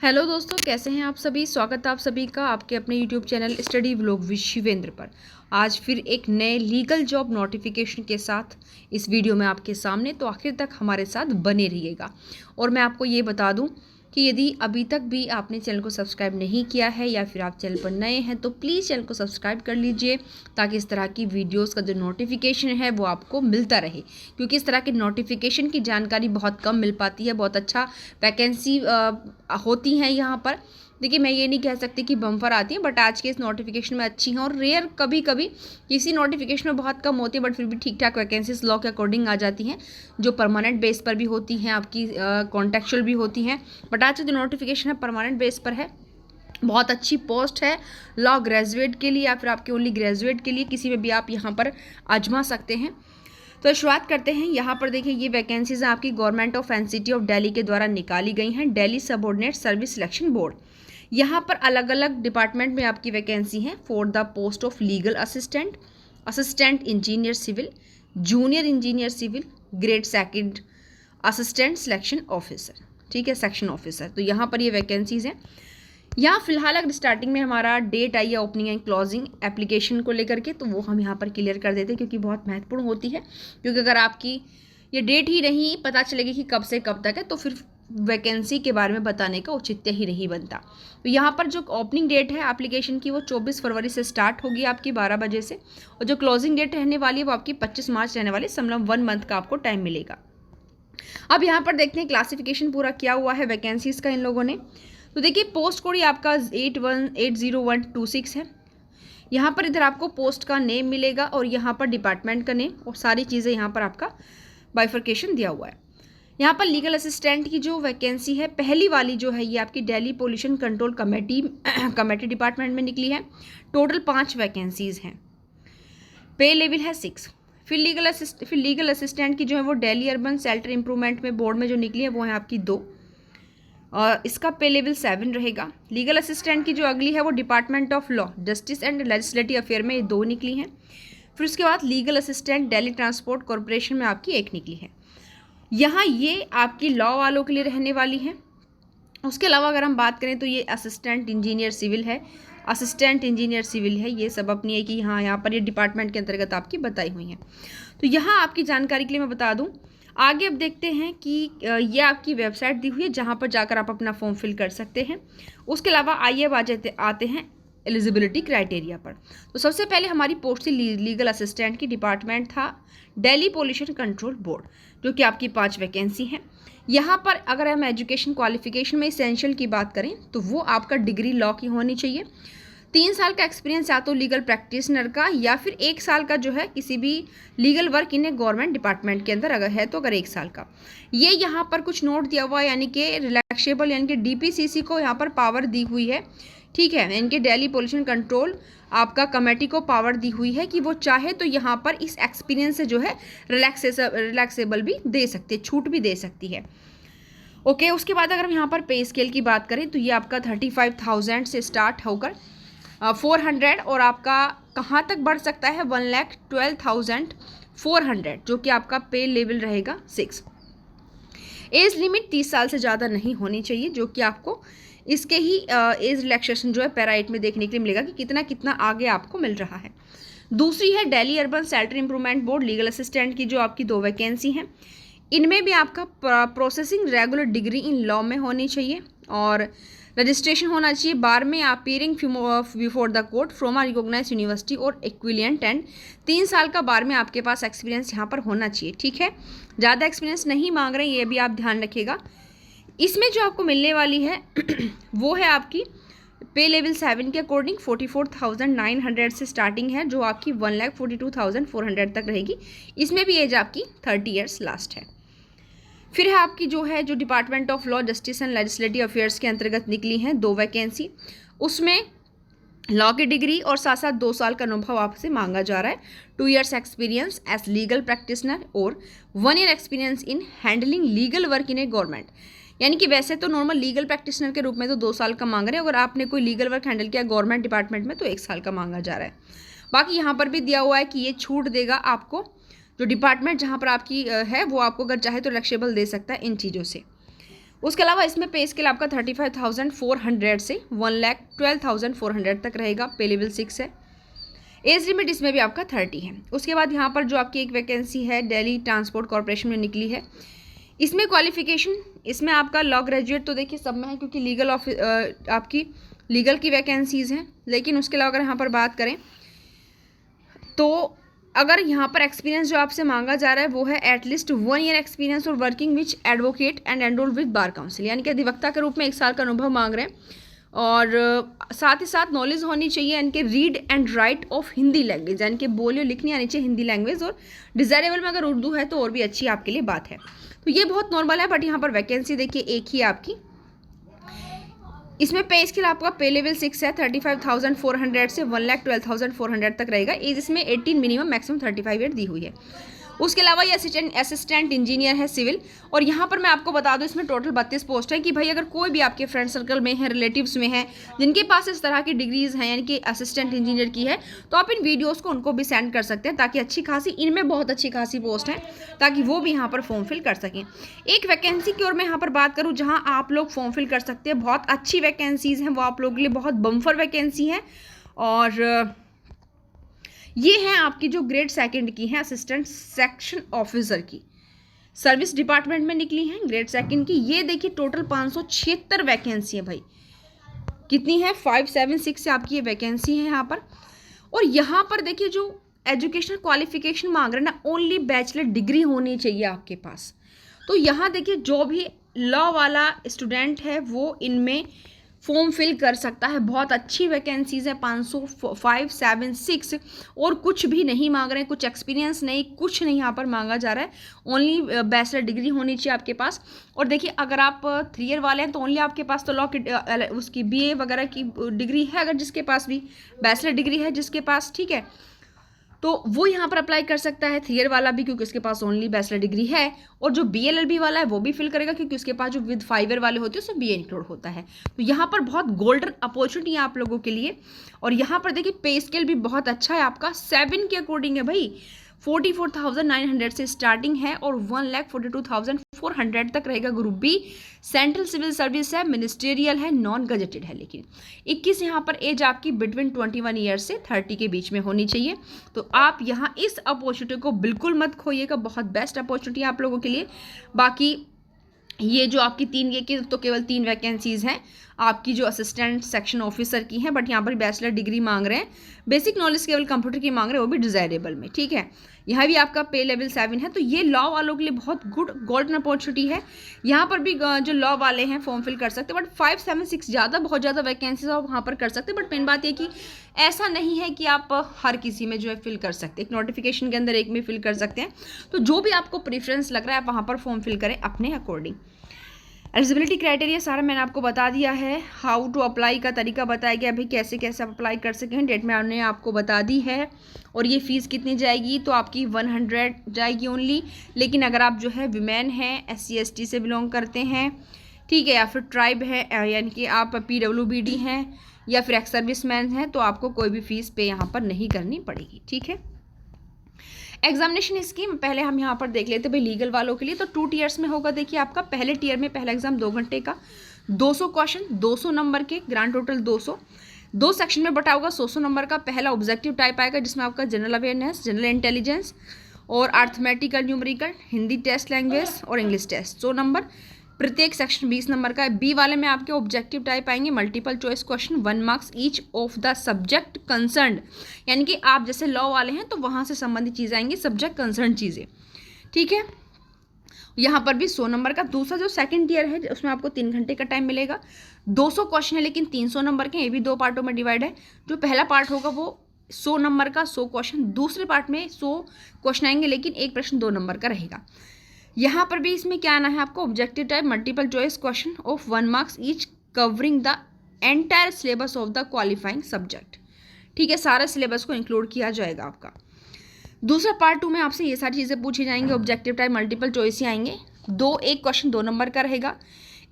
Hello दोस्तों, कैसे हैं आप सभी। स्वागत है आप सभी का आपके अपने YouTube channel study vlog with Shivendra पर। आज फिर एक नए लीगल जॉब नोटिफिकेशन के साथ इस वीडियो में आपके सामने, तो आखिर तक हमारे साथ बने रहिएगा। और मैं आपको ये बता दूं कि यदि अभी तक भी आपने चैनल को सब्सक्राइब नहीं किया है या फिर आप चैनल पर नए हैं तो प्लीज़ चैनल को सब्सक्राइब कर लीजिए, ताकि इस तरह की वीडियोस का जो नोटिफिकेशन है वो आपको मिलता रहे। क्योंकि इस तरह की नोटिफिकेशन की जानकारी बहुत कम मिल पाती है। बहुत अच्छा वैकेंसी होती हैं यहाँ पर। देखिए, मैं ये नहीं कह सकती कि बम्पर आती हैं, बट आज के इस नोटिफिकेशन में अच्छी हैं। और रेयर कभी कभी किसी नोटिफिकेशन में बहुत कम होती है, बट फिर भी ठीक ठाक वैकेंसीज लॉ के अकॉर्डिंग आ जाती हैं, जो परमानेंट बेस पर भी होती हैं, आपकी कॉन्टेक्चुअल भी होती हैं। बट आज जो नोटिफिकेशन है परमानेंट बेस पर है। बहुत अच्छी पोस्ट है लॉ ग्रेजुएट के लिए या फिर आपके ओनली ग्रेजुएट के लिए, किसी में भी आप यहाँ पर आजमा सकते हैं। तो शुरुआत करते हैं। यहाँ पर देखिए, ये वैकेंसीज आपकी government of NCT of Delhi के द्वारा निकाली गई हैं, Delhi subordinate service selection board. यहाँ पर अलग अलग डिपार्टमेंट में आपकी वैकेंसी है। For the post of legal assistant, assistant engineer civil, junior engineer civil, grade second assistant selection officer, ठीक है, सेक्शन ऑफिसर। तो यहाँ पर ये वैकेंसीज हैं। यहाँ फिलहाल अगर स्टार्टिंग में हमारा डेट आई है ओपनिंग एंड क्लोजिंग एप्लीकेशन को लेकर के, तो वो हम यहाँ पर क्लियर कर देते हैं, क्योंकि बहुत महत्वपूर्ण होती है। क्योंकि अगर आपकी ये डेट ही नहीं पता चलेगी कि कब से कब तक है, तो फिर वैकेंसी के बारे में बताने का औचित्य ही नहीं बनता। तो यहाँ पर जो ओपनिंग डेट है एप्लीकेशन की वो 24 फरवरी से स्टार्ट होगी आपकी 12 बजे से, और जो क्लोजिंग डेट रहने वाली है वो आपकी 25 मार्च रहने वाली, समलम 1 मंथ का आपको टाइम मिलेगा। अब यहाँ पर देखते हैं क्लासिफिकेशन पूरा क्या हुआ है वैकेंसीज का इन लोगों ने। तो देखिए, पोस्ट कोड आपका 818026 है। यहाँ पर इधर आपको पोस्ट का नेम मिलेगा और यहाँ पर डिपार्टमेंट का नेम और सारी चीज़ें यहाँ पर आपका बाइफर्केशन दिया हुआ है। यहाँ पर लीगल असिस्टेंट की जो वैकेंसी है पहली वाली जो है ये आपकी Delhi pollution control committee department में निकली है। टोटल 5 वैकेंसीज हैं। पे लेवल है 6। फिर लीगल असिस्टेंट की जो है वो दिल्ली अर्बन शेल्टर इंप्रूवमेंट में बोर्ड में जो निकली है वो है आपकी 2, और इसका पे लेवल 7 रहेगा। लीगल असिस्टेंट की जो अगली है वो department of law justice and legislative affair में ये 2 निकली हैं। फिर उसके बाद legal assistant Delhi transport corporation में आपकी 1 निकली है। यहाँ ये आपकी लॉ वालों के लिए रहने वाली है। उसके अलावा अगर हम बात करें तो ये असिस्टेंट इंजीनियर सिविल है, असिस्टेंट इंजीनियर सिविल है, ये सब अपनी है कि हाँ यहाँ पर ये डिपार्टमेंट के अंतर्गत आपकी बताई हुई हैं। तो यहाँ आपकी जानकारी के लिए मैं बता दूँ। आगे अब देखते हैं कि ये आपकी वेबसाइट दी हुई है जहाँ पर जाकर आप अपना फॉर्म फिल कर सकते हैं। उसके अलावा आइए अब आते हैं एलिजिबिलिटी क्राइटेरिया पर। तो सबसे पहले हमारी पोस्ट थी लीगल असिस्टेंट की, डिपार्टमेंट था दिल्ली पोल्यूशन कंट्रोल बोर्ड, जो कि आपकी 5 वैकेंसी हैं। यहाँ पर अगर हम एजुकेशन क्वालिफिकेशन में इसेंशियल की बात करें तो वो आपका डिग्री लॉ की होनी चाहिए। 3 साल का एक्सपीरियंस या तो लीगल प्रैक्टिशनर का या फिर 1 साल का जो है किसी भी legal work in a government department के अंदर अगर है तो, अगर 1 साल का। ये यहाँ पर कुछ नोट दिया हुआ है, यानी कि रिलैक्सेबल, यानी कि डीपीसीसी को यहाँ पर पावर दी हुई है, ठीक है। इनके दिल्ली पोल्यूशन कंट्रोल आपका कमेटी को पावर दी हुई है कि वो चाहे तो यहाँ पर इस एक्सपीरियंस से जो है रिलैक्सेबल भी दे सकती है, छूट भी दे सकती है। ओके, उसके बाद अगर हम यहाँ पर पे स्केल की बात करें तो ये आपका 35,000 से स्टार्ट होकर 400 और आपका कहाँ तक बढ़ सकता है 1,12,400, जो कि आपका पे लेवल रहेगा 6। एज लिमिट 30 साल से ज़्यादा नहीं होनी चाहिए, जो कि आपको इसके ही एज रिलैक्सेशन जो है पैरा 8 में देखने के लिए मिलेगा कि कितना कितना आगे आपको मिल रहा है। दूसरी है Delhi urban shelter improvement board legal assistant की, जो आपकी 2 वैकेंसी हैं। इनमें भी आपका processing regular degree in law में होनी चाहिए और रजिस्ट्रेशन होना चाहिए बार में appearing before the court from a recognised university और इक्विलिएंट, एंड 3 साल का बार में आपके पास एक्सपीरियंस यहाँ पर होना चाहिए, ठीक है। ज़्यादा एक्सपीरियंस नहीं मांग रहे हैं, ये भी आप ध्यान रखिएगा। इसमें जो आपको मिलने वाली है वो है आपकी पे लेवल 7 के अकॉर्डिंग 44,900 से स्टार्टिंग है, जो आपकी 1,42,400 तक रहेगी। इसमें भी एज आपकी 30 ईयर्स लास्ट है। फिर है आपकी जो department of law justice and legislative affairs के अंतर्गत निकली हैं 2 वैकेंसी। उसमें लॉ की डिग्री और साथ साथ 2 साल का अनुभव आपसे मांगा जा रहा है। 2 years experience as legal practitioner और 1 year experience in handling legal work in a government. यानी कि वैसे तो नॉर्मल लीगल प्रैक्टिशनर के रूप में तो 2 साल का मांग रहे हैं, अगर आपने कोई लीगल वर्क हैंडल किया गवर्नमेंट डिपार्टमेंट में तो 1 साल का मांगा जा रहा है। बाकी यहाँ पर भी दिया हुआ है कि ये छूट देगा आपको, जो डिपार्टमेंट जहाँ पर आपकी है वो आपको अगर चाहे तो रिलैक्सेबल दे सकता है इन चीज़ों से। उसके अलावा इसमें पे स्केल आपका 35,400 से 1,12,400 तक रहेगा। पे लेवल 6 है। एज लिमिट इसमें भी आपका 30 है। उसके बाद यहाँ पर जो आपकी एक वैकेंसी है दिल्ली ट्रांसपोर्ट कॉर्पोरेशन में निकली है, इसमें क्वालिफिकेशन इसमें आपका लॉ ग्रेजुएट तो देखिए सब में है, क्योंकि लीगल आपकी लीगल की वैकेंसीज़ हैं। लेकिन उसके अलावा अगर यहाँ पर बात करें तो अगर यहाँ पर एक्सपीरियंस जो आपसे मांगा जा रहा है वो है एटलीस्ट 1 ईयर एक्सपीरियंस और working which advocate and enrol with bar council, यानी कि अधिवक्ता के रूप में 1 साल का अनुभव मांग रहे हैं। और साथ ही साथ नॉलेज होनी चाहिए यानी कि read and right of Hindi language, यानी कि बोली और लिखनी आनी चाहिए हिंदी लैंग्वेज, और डिज़ायरेबल में अगर उर्दू है तो और भी अच्छी आपके लिए बात है। तो ये बहुत नॉर्मल है। बट यहाँ पर वैकेंसी देखिए एक ही आपकी, इसमें पे स्केल आपका पे लेवल 6 है। 35,400 से 1,12,400 तक रहेगा। एज इसमें 18 मिनिमम, मैक्सिमम 35 ईयर दी हुई है। उसके अलावा ये असिस्टेंट इंजीनियर है सिविल। और यहाँ पर मैं आपको बता दूँ इसमें टोटल 32 पोस्ट है कि भाई अगर कोई भी आपके फ्रेंड सर्कल में है, रिलेटिव्स में है, जिनके पास इस तरह की डिग्रीज हैं यानी कि असिस्टेंट इंजीनियर की है, तो आप इन वीडियोस को उनको भी सेंड कर सकते हैं, ताकि अच्छी खासी इनमें बहुत अच्छी खासी पोस्ट है, ताकि वो भी यहाँ पर फॉर्म फिल कर सकें। एक वैकेंसी की ओर मैं यहाँ पर बात करूँ जहाँ आप लोग फॉर्म फिल कर सकते हैं, बहुत अच्छी वैकेंसीज हैं, वो आप लोगों के लिए बहुत बम्फर वैकेंसी है। और ये हैं आपकी जो ग्रेड 2 की हैं, असिस्टेंट सेक्शन ऑफिसर की, सर्विस डिपार्टमेंट में निकली हैं, ग्रेड 2 की। ये देखिए टोटल 576 वैकेंसी है भाई। कितनी है? 576 से आपकी ये वैकेंसी है यहाँ पर। और यहाँ पर देखिए जो एजुकेशनल क्वालिफिकेशन मांग रहे हैं ना, ओनली बैचलर डिग्री होनी चाहिए आपके पास। तो यहाँ देखिए जो भी लॉ वाला स्टूडेंट है वो इनमें फॉर्म फिल कर सकता है। बहुत अच्छी वैकेंसीज़ है, 576, और कुछ भी नहीं मांग रहे हैं, कुछ एक्सपीरियंस नहीं, कुछ नहीं यहाँ पर मांगा जा रहा है। ओनली बैचलर डिग्री होनी चाहिए आपके पास। और देखिए अगर आप 3 ईयर वाले हैं तो ओनली आपके पास तो लॉ की उसकी BA वगैरह की डिग्री है, अगर जिसके पास भी बैचलर डिग्री है जिसके पास, ठीक है, तो वो यहाँ पर अप्लाई कर सकता है। 3 ईयर वाला भी, क्योंकि उसके पास ओनली बैचलर डिग्री है। और जो BLLB वाला है वो भी फिल करेगा, क्योंकि उसके पास जो विद 5 ईयर वाले होते हैं उसमें BA इंक्लूड होता है। तो यहाँ पर बहुत गोल्डन अपॉर्चुनिटी है आप लोगों के लिए। और यहाँ पर देखिए पे स्केल भी बहुत अच्छा है आपका, 7 के अकॉर्डिंग है भाई। 44,900 से स्टार्टिंग है और 1,42,400 तक रहेगा। Group B central civil service है, मिनिस्टेरियल है, नॉन गजेटेड है। लेकिन 21 यहाँ पर एज आपकी बिटवीन 21 ईयर से 30 के बीच में होनी चाहिए। तो आप यहाँ इस अपॉर्चुनिटी को बिल्कुल मत खोइएगा, बहुत बेस्ट अपॉर्चुनिटी है आप लोगों के लिए। बाकी ये जो आपकी 3 ये की तो केवल 3 वैकेंसीज़ हैं आपकी जो असिस्टेंट सेक्शन ऑफिसर की हैं, बट यहाँ पर बैचलर डिग्री मांग रहे हैं, बेसिक नॉलेज केवल कंप्यूटर की मांग रहे हैं, वो भी डिज़ायरेबल में, ठीक है। यहाँ भी आपका पे लेवल 7 है। तो ये लॉ वालों के लिए बहुत गुड गोल्डन अपॉर्चुनिटी है। यहाँ पर भी जो लॉ वाले हैं फॉर्म फिल कर सकते हैं, बट 576 ज़्यादा बहुत ज़्यादा वैकेंसीज आप वहाँ पर कर सकते हैं। बट मेन बात ये कि ऐसा नहीं है कि आप हर किसी में जो है फिल कर सकते हैं, एक नोटिफिकेशन के अंदर एक में फिल कर सकते हैं। तो जो भी आपको प्रेफरेंस लग रहा है आप वहाँ पर फॉर्म फिल करें अपने अकॉर्डिंग। एलिजिबिलिटी क्राइटेरिया सारा मैंने आपको बता दिया है। हाउ टू अप्लाई का तरीका बताया गया, भाई कैसे कैसे आप अप्लाई कर सकें, डेट में हमने आपको बता दी है। और ये फ़ीस कितनी जाएगी, तो आपकी 100 जाएगी ओनली। लेकिन अगर आप जो है विमेन हैं, SC ST से बिलोंग करते हैं, ठीक है, या फिर ट्राइब है, यानी कि आप PWBD हैं या फिर एक्स सर्विस मैन हैं, तो आपको कोई भी फ़ीस पे यहाँ पर नहीं करनी पड़ेगी, ठीक है। एग्जामिनेशन स्कीम पहले हम यहाँ पर देख लेते भाई लीगल वालों के लिए। तो 2 टीयर्स में होगा। देखिए आपका पहले टीयर में पहला एग्जाम 2 घंटे का, 200 क्वेश्चन, 200 नंबर के, ग्रांड टोटल 200, 2 सेक्शन में बटा होगा। 100 नंबर का पहला ऑब्जेक्टिव टाइप आएगा, जिसमें आपका जनरल अवेयरनेस, जनरल इंटेलिजेंस और arithmetical, numerical, Hindi test language और इंग्लिश टेस्ट, 100 नंबर। प्रत्येक सेक्शन 20 नंबर का है। B वाले में आपके ऑब्जेक्टिव टाइप आएंगे, multiple choice question, 1 marks each of the subject concerned, यानी कि आप जैसे लॉ वाले हैं तो वहाँ से संबंधित चीज़ें आएंगी, सब्जेक्ट कंसर्न चीज़ें, ठीक है। यहाँ पर भी 100 नंबर का। दूसरा जो सेकंड ईयर है उसमें आपको 3 घंटे का टाइम मिलेगा। 200 क्वेश्चन है लेकिन 300 नंबर के, ये भी 2 पार्टों में डिवाइड है। जो पहला पार्ट होगा वो 100 नंबर का, 100 क्वेश्चन। दूसरे पार्ट में 100 क्वेश्चन आएंगे लेकिन एक प्रश्न 2 नंबर का रहेगा। यहाँ पर भी इसमें क्या आना है आपको, objective type multiple choice question of 1 marks each covering the entire syllabus of the qualifying subject, ठीक है, सारा सिलेबस को इंक्लूड किया जाएगा आपका। दूसरा पार्ट 2 में आपसे ये सारी चीज़ें पूछी जाएंगी, ऑब्जेक्टिव टाइप मल्टीपल चॉइस ही आएंगे। एक क्वेश्चन 2 नंबर का रहेगा।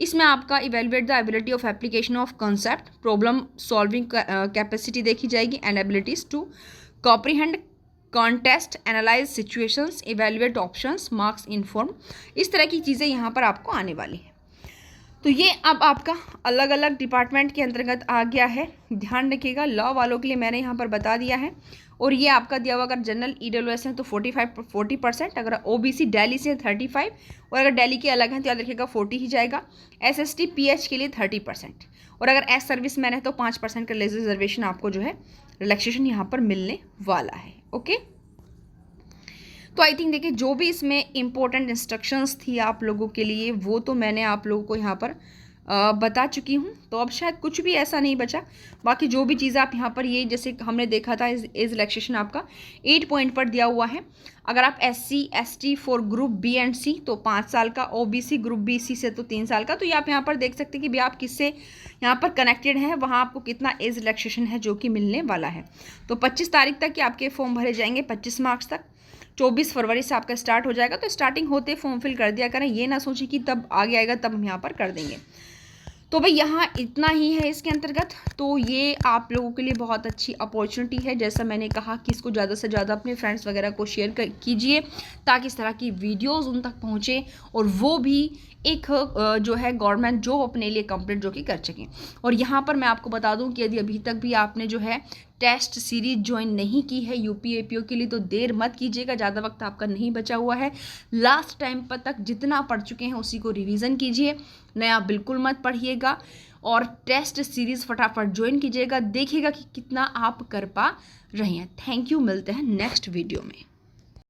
इसमें आपका evaluate the ability of application of concept, problem solving capacity देखी जाएगी, and abilities to comprehend contest, analyse situations, evaluate options, marks inform, इस तरह की चीज़ें यहाँ पर आपको आने वाली हैं। तो ये अब आपका अलग अलग डिपार्टमेंट के अंतर्गत आ गया है। ध्यान रखिएगा, लॉ वालों के लिए मैंने यहाँ पर बता दिया है। और ये आपका दिया हुआ, अगर जनरल EWS है तो 40%, अगर OBC दिल्ली से 35, और अगर दिल्ली के अलग हैं तो याद रखिएगा 40 ही जाएगा। SST PH के लिए 30%, और अगर एस सर्विस मैन है तो 5% का रिजर्वेशन आपको जो है रिलैक्सेशन यहाँ पर मिलने वाला है। ओके, तो आई थिंक देखिए जो भी इसमें इम्पोर्टेंट इंस्ट्रक्शंस थी आप लोगों के लिए वो तो मैंने आप लोगों को यहाँ पर बता चुकी हूँ। तो अब शायद कुछ भी ऐसा नहीं बचा। बाकी जो भी चीज़ें आप यहाँ पर, ये जैसे हमने देखा था एज रिलैक्सेशन आपका 8 पॉइंट पर दिया हुआ है। अगर आप SC ST for group B and C तो 5 साल का, OBC ग्रुप BC से तो 3 साल का। तो ये आप यहाँ पर देख सकते हैं कि भी आप किससे यहाँ पर कनेक्टेड हैं, वहाँ आपको कितना एज रिलैक्सेशन है जो कि मिलने वाला है। तो 25 तारीख तक कि आपके फॉर्म भरे जाएंगे, 25 मार्च तक। 24 फरवरी से आपका स्टार्ट हो जाएगा। तो स्टार्टिंग होते फॉर्म फिल कर दिया करें, ये ना सोचिए कि तब आगे आएगा तब हम यहाँ पर कर देंगे। तो भाई यहाँ इतना ही है इसके अंतर्गत। तो ये आप लोगों के लिए बहुत अच्छी अपॉर्चुनिटी है। जैसा मैंने कहा कि इसको ज़्यादा से ज़्यादा अपने फ्रेंड्स वगैरह को शेयर कीजिए ताकि इस तरह की वीडियोस उन तक पहुँचे और वो भी एक जो है गवर्नमेंट जॉब अपने लिए कंप्लीट जो कि कर सकें। और यहाँ पर मैं आपको बता दूं कि यदि अभी तक भी आपने जो है टेस्ट सीरीज ज्वाइन नहीं की है UP APO के लिए तो देर मत कीजिएगा, ज़्यादा वक्त आपका नहीं बचा हुआ है। लास्ट टाइम पर तक जितना पढ़ चुके हैं उसी को रिवीजन कीजिए, नया बिल्कुल मत पढ़िएगा। और टेस्ट सीरीज़ फटाफट ज्वाइन कीजिएगा, देखिएगा कि कितना आप कर पा रहे हैं। थैंक यू, मिलते हैं नेक्स्ट वीडियो में।